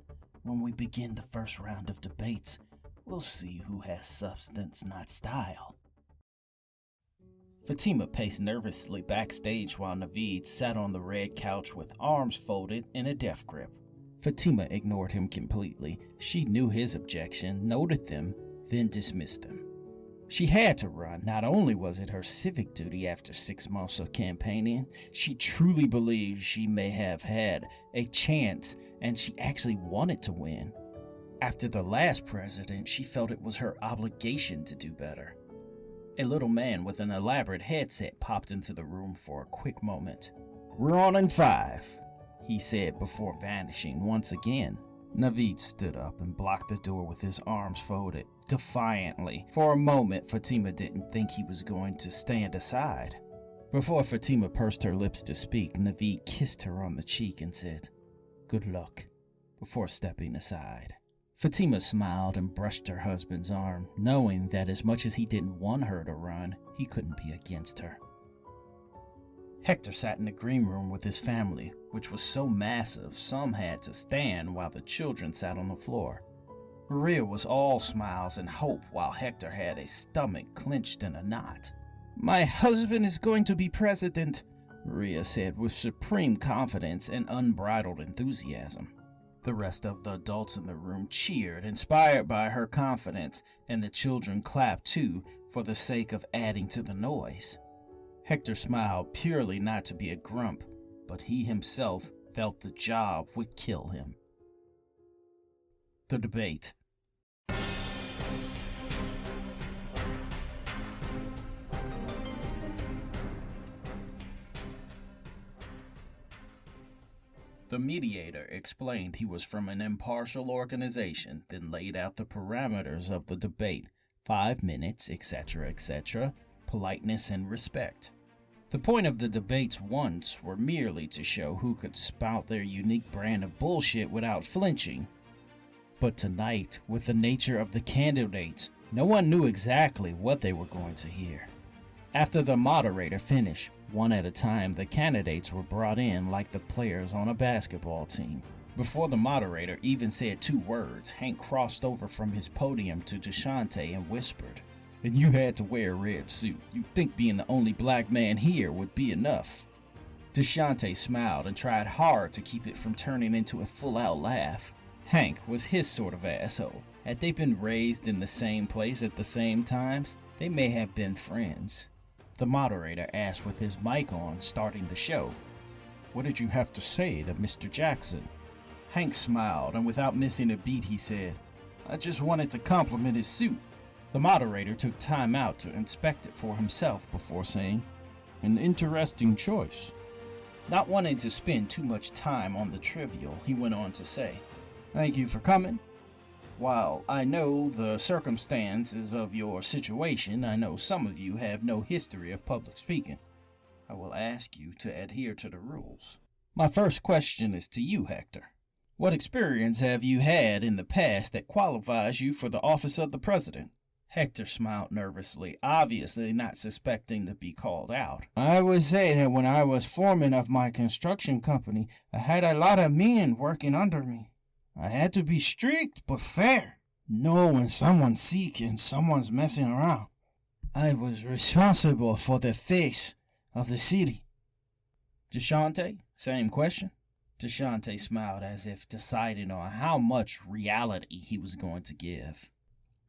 When we begin the first round of debates, we'll see who has substance, not style. Fatima paced nervously backstage while Naveed sat on the red couch with arms folded in a death grip. Fatima ignored him completely. She knew his objection, noted them, then dismissed them. She had to run. Not only was it her civic duty after 6 months of campaigning, she truly believed she may have had a chance and she actually wanted to win. After the last president, she felt it was her obligation to do better. A little man with an elaborate headset popped into the room for a quick moment. We're on in 5, he said before vanishing once again. Naveed stood up and blocked the door with his arms folded, defiantly. For a moment, Fatima didn't think he was going to stand aside. Before Fatima pursed her lips to speak, Naveed kissed her on the cheek and said, Good luck, before stepping aside. Fatima smiled and brushed her husband's arm, knowing that as much as he didn't want her to run, he couldn't be against her. Hector sat in the green room with his family, which was so massive some had to stand while the children sat on the floor. Maria was all smiles and hope while Hector had a stomach clenched in a knot. My husband is going to be president, Maria said with supreme confidence and unbridled enthusiasm. The rest of the adults in the room cheered, inspired by her confidence, and the children clapped too, for the sake of adding to the noise. Hector smiled purely not to be a grump, but he himself felt the job would kill him. The debate. The mediator explained he was from an impartial organization, then laid out the parameters of the debate, 5 minutes, etc., politeness and respect. The point of the debates once were merely to show who could spout their unique brand of bullshit without flinching. But tonight, with the nature of the candidates, no one knew exactly what they were going to hear. After the moderator finished, one at a time, the candidates were brought in like the players on a basketball team. Before the moderator even said 2 words, Hank crossed over from his podium to Deshante and whispered, And you had to wear a red suit. You'd think being the only black man here would be enough. Deshante smiled and tried hard to keep it from turning into a full-out laugh. Hank was his sort of asshole. Had they been raised in the same place at the same times, they may have been friends. The moderator asked with his mic on, starting the show. What did you have to say to Mr. Jackson? Hank smiled, and without missing a beat, he said, I just wanted to compliment his suit. The moderator took time out to inspect it for himself before saying, An interesting choice. Not wanting to spend too much time on the trivial, he went on to say, Thank you for coming. While I know the circumstances of your situation, I know some of you have no history of public speaking. I will ask you to adhere to the rules. My first question is to you, Hector. What experience have you had in the past that qualifies you for the office of the president? Hector smiled nervously, obviously not suspecting to be called out. I would say that when I was foreman of my construction company, I had a lot of men working under me. I had to be strict but fair. know when someone's sick and someone's messing around. I was responsible for the face of the city. DeShante, same question. DeShante smiled as if deciding on how much reality he was going to give.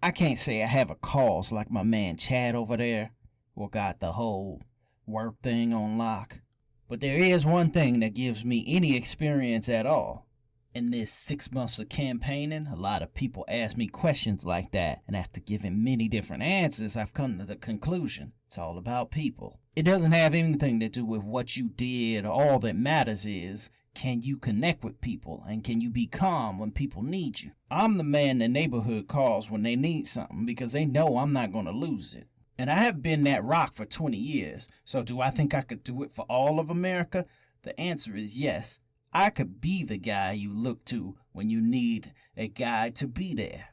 I can't say I have a cause like my man Chad over there, or got the whole work thing on lock. But there is one thing that gives me any experience at all. In this 6 months of campaigning, a lot of people ask me questions like that, and after giving many different answers, I've come to the conclusion it's all about people. It doesn't have anything to do with what you did. All that matters is, can you connect with people, and can you be calm when people need you? I'm the man the neighborhood calls when they need something because they know I'm not going to lose it. And I have been that rock for 20 years, so do I think I could do it for all of America? The answer is yes. I could be the guy you look to when you need a guy to be there.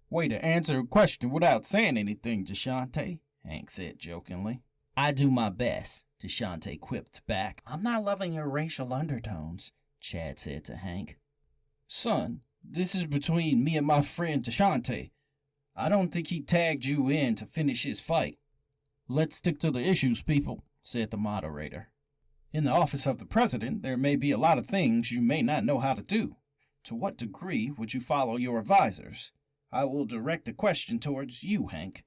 Way to answer a question without saying anything, DeShante, Hank said jokingly. I do my best, DeShante quipped back. I'm not loving your racial undertones, Chad said to Hank. Son, this is between me and my friend DeShante. I don't think he tagged you in to finish his fight. Let's stick to the issues, people, said the moderator. In the office of the president, there may be a lot of things you may not know how to do. To what degree would you follow your advisors? I will direct the question towards you, Hank.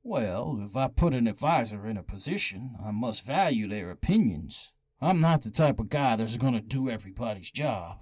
Well, if I put an advisor in a position, I must value their opinions. I'm not the type of guy that's going to do everybody's job.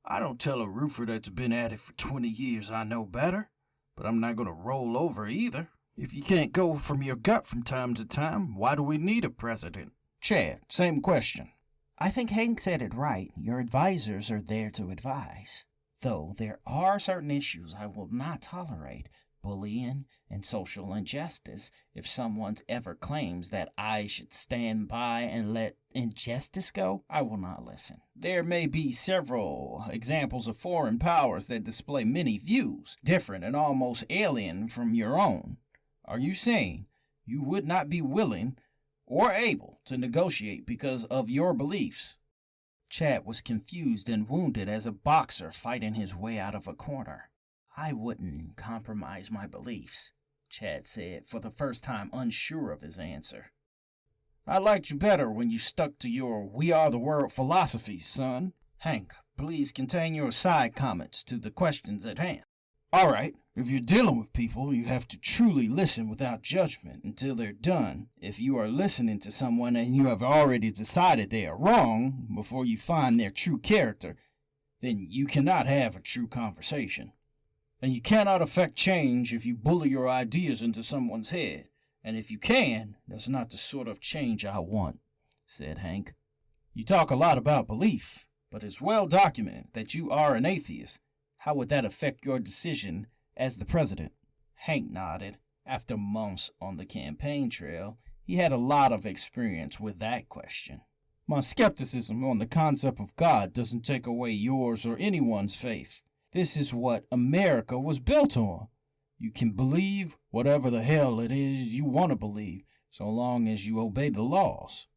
I don't tell a roofer that's been at it for 20 years I know better, but I'm not going to roll over either. If you can't go from your gut from time to time, why do we need a president? Chad, same question. I think Hank said it right. Your advisors are there to advise. Though there are certain issues I will not tolerate, bullying and social injustice. If someone ever claims that I should stand by and let injustice go, I will not listen. There may be several examples of foreign powers that display many views, different and almost alien from your own. Are you saying you would not be willing or able to negotiate because of your beliefs? Chad was confused and wounded as a boxer fighting his way out of a corner. I wouldn't compromise my beliefs, Chad said, for the first time unsure of his answer. I liked you better when you stuck to your we are the world philosophy, son. Hank, please contain your side comments to the questions at hand. All right, if you're dealing with people, you have to truly listen without judgment until they're done. If you are listening to someone and you have already decided they are wrong before you find their true character, then you cannot have a true conversation. And you cannot affect change if you bully your ideas into someone's head. And if you can, that's not the sort of change I want, said Hank. You talk a lot about belief, but it's well documented that you are an atheist. How would that affect your decision as the president? Hank nodded. After months on the campaign trail, he had a lot of experience with that question. My skepticism on the concept of God doesn't take away yours or anyone's faith. This is what America was built on. You can believe whatever the hell it is you want to believe, so long as you obey the laws.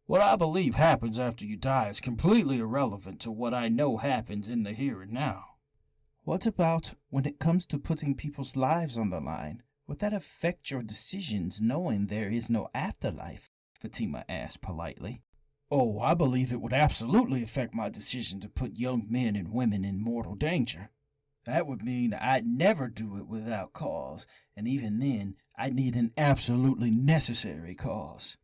What I believe happens after you die is completely irrelevant to what I know happens in the here and now. What about when it comes to putting people's lives on the line? Would that affect your decisions knowing there is no afterlife? Fatima asked politely. Oh, I believe it would absolutely affect my decision to put young men and women in mortal danger. That would mean I'd never do it without cause, and even then, I'd need an absolutely necessary cause.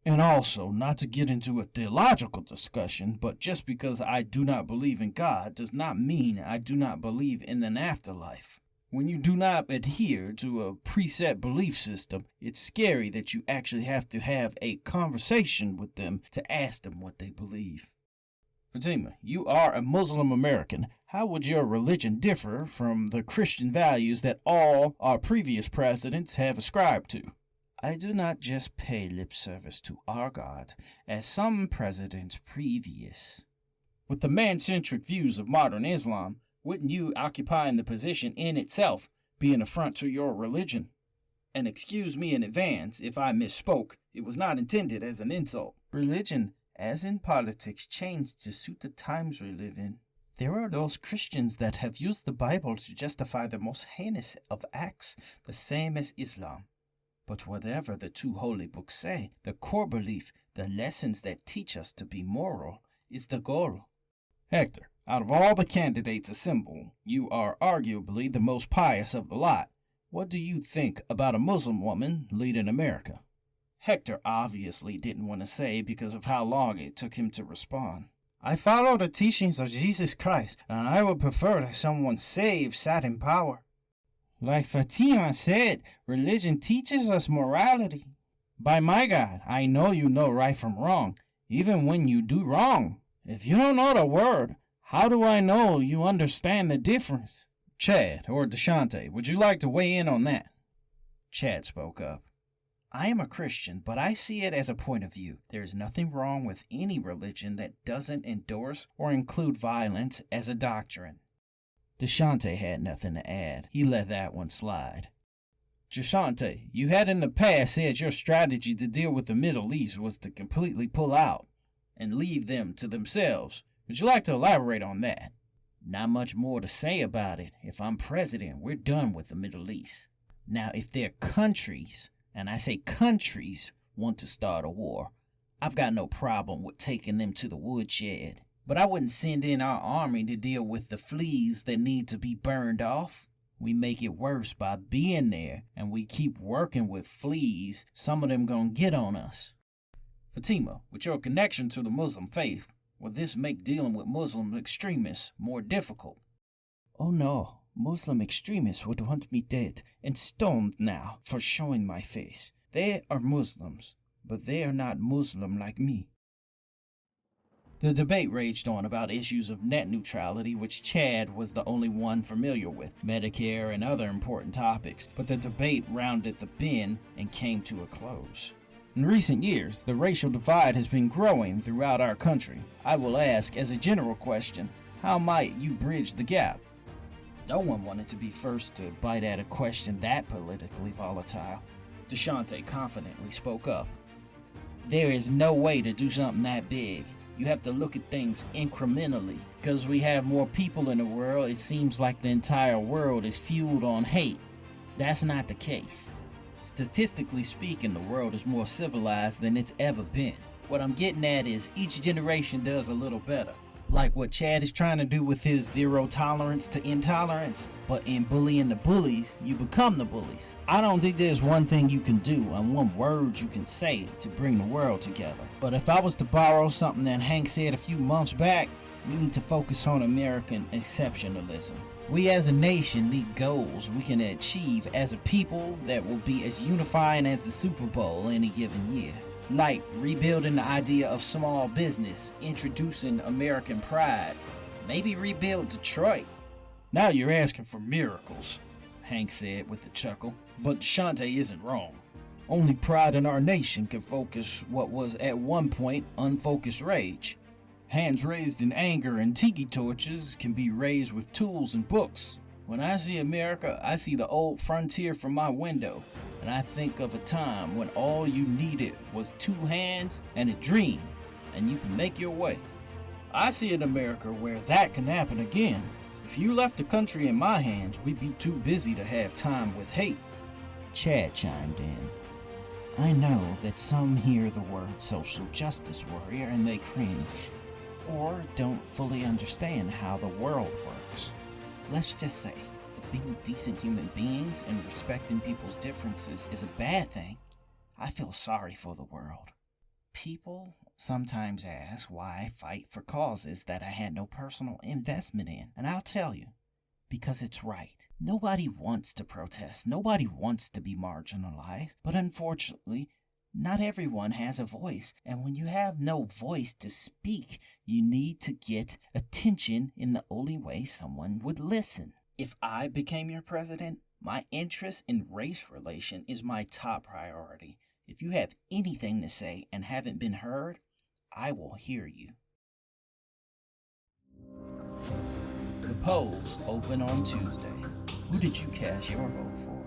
And also, not to get into a theological discussion, but just because I do not believe in God does not mean I do not believe in an afterlife. When you do not adhere to a preset belief system, it's scary that you actually have to have a conversation with them to ask them what they believe. Fatima, you are a Muslim American. How would your religion differ from the Christian values that all our previous presidents have ascribed to? I do not just pay lip service to our God, as some presidents previous. With the man-centric views of modern Islam, wouldn't you occupying the position in itself be an affront to your religion? And excuse me in advance if I misspoke. It was not intended as an insult. Religion, as in politics, changed to suit the times we live in. There are those Christians that have used the Bible to justify the most heinous of acts, the same as Islam. But whatever the two holy books say, the core belief, the lessons that teach us to be moral, is the goal. Hector, out of all the candidates assembled, you are arguably the most pious of the lot. What do you think about a Muslim woman leading America? Hector obviously didn't want to say because of how long it took him to respond. I follow the teachings of Jesus Christ, and I would prefer that someone saved sat in power. Like Fatima said, religion teaches us morality. By my God, I know you know right from wrong, even when you do wrong. If you don't know the word, how do I know you understand the difference? Chad, or Deshante, would you like to weigh in on that? Chad spoke up. I am a Christian, but I see it as a point of view. There is nothing wrong with any religion that doesn't endorse or include violence as a doctrine. Deshante had nothing to add. He let that one slide. Deshante, you had in the past said your strategy to deal with the Middle East was to completely pull out and leave them to themselves. Would you like to elaborate on that? Not much more to say about it. If I'm president, we're done with the Middle East. Now, if their countries, and I say countries, want to start a war, I've got no problem with taking them to the woodshed. But I wouldn't send in our army to deal with the fleas that need to be burned off. We make it worse by being there, and we keep working with fleas. Some of them gonna get on us. Fatima, with your connection to the Muslim faith, will this make dealing with Muslim extremists more difficult? Oh no, Muslim extremists would want me dead and stoned now for showing my face. They are Muslims, but they are not Muslim like me. The debate raged on about issues of net neutrality, which Chad was the only one familiar with, Medicare and other important topics, but the debate rounded the bend and came to a close. In recent years, the racial divide has been growing throughout our country. I will ask, as a general question, how might you bridge the gap? No one wanted to be first to bite at a question that politically volatile. Deshante confidently spoke up. There is no way to do something that big. You have to look at things incrementally. Because we have more people in the world, it seems like the entire world is fueled on hate. That's not the case. Statistically speaking, the world is more civilized than it's ever been. What I'm getting at is each generation does a little better. Like what Chad is trying to do with his zero tolerance to intolerance. But in bullying the bullies, you become the bullies. I don't think there's one thing you can do and one word you can say to bring the world together. But if I was to borrow something that Hank said a few months back, we need to focus on American exceptionalism. We as a nation need goals we can achieve as a people that will be as unifying as the Super Bowl any given year. Like rebuilding the idea of small business, introducing American pride, maybe rebuild Detroit. Now you're asking for miracles, Hank said with a chuckle, but Deshante isn't wrong. Only pride in our nation can focus what was at one point unfocused rage. Hands raised in anger and tiki torches can be raised with tools and books. When I see America, I see the old frontier from my window, and I think of a time when all you needed was 2 hands and a dream, and you can make your way. I see an America where that can happen again. If you left the country in my hands, we'd be too busy to have time with hate. Chad chimed in. I know that some hear the word social justice warrior and they cringe, or don't fully understand how the world works. Let's just say, if being decent human beings and respecting people's differences is a bad thing, I feel sorry for the world. People sometimes ask why I fight for causes that I had no personal investment in, and I'll tell you, because it's right. Nobody wants to protest, nobody wants to be marginalized, but unfortunately, not everyone has a voice, and when you have no voice to speak, you need to get attention in the only way someone would listen. If I became your president, my interest in race relation is my top priority. If you have anything to say and haven't been heard, I will hear you. The polls open on Tuesday. Who did you cast your vote for?